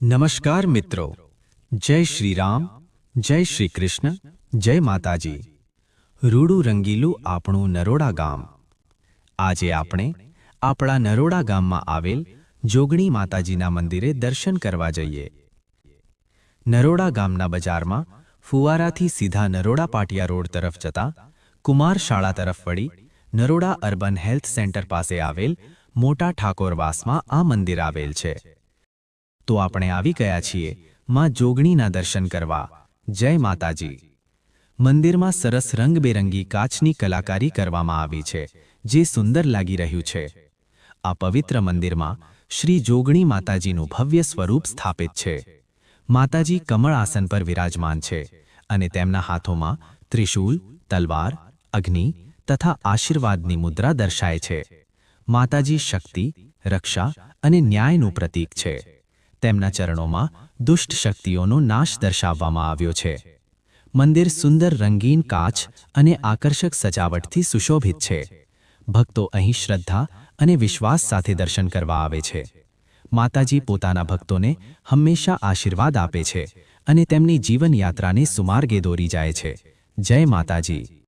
નમસ્કાર મિત્રો, જય શ્રી રામ, જય શ્રી કૃષ્ણ, જય માતાજી. રૂડું રંગીલું આપણું નરોડા ગામ. આજે આપણે આપણા નરોડા ગામમાં આવેલ જોગણી માતાજીના મંદિરે દર્શન કરવા જઈએ. નરોડા ગામના બજારમાં ફુવારાથી સીધા નરોડા પાટિયા રોડ તરફ જતા કુમાર શાળા તરફ વળી નરોડા અર્બન હેલ્થ સેન્ટર પાસે આવેલ મોટા ઠાકોરવાસમાં આ મંદિર આવેલ છે. તો આપણે આવી ગયા છીએ માં જોગણીના દર્શન કરવા. જય માતાજી. મંદિરમાં સરસ રંગબેરંગી કાચની કલાકારી કરવામાં આવી છે, જે સુંદર લાગી રહ્યું છે. આ પવિત્ર મંદિરમાં શ્રી જોગણી માતાજીનું ભવ્ય સ્વરૂપ સ્થાપિત છે. માતાજી કમળ આસન પર વિરાજમાન છે અને તેમના હાથોમાં ત્રિશૂલ, તલવાર, અગ્નિ તથા આશીર્વાદની મુદ્રા દર્શાય છે. માતાજી શક્તિ, રક્ષા અને ન્યાયનું પ્રતીક છે. તેમના ચરણોમાં દુષ્ટ શક્તિઓનો નાશ દર્શાવવામાં આવ્યો છે. મંદિર સુંદર રંગીન કાચ અને આકર્ષક સજાવટથી સુશોભિત છે. ભક્તો અહીં શ્રદ્ધા અને વિશ્વાસ સાથે દર્શન કરવા આવે છે. માતાજી પોતાના ભક્તોને હંમેશા આશીર્વાદ આપે છે અને તેમની જીવનયાત્રાને સુમાર્ગે દોરી જાય છે. જય માતાજી.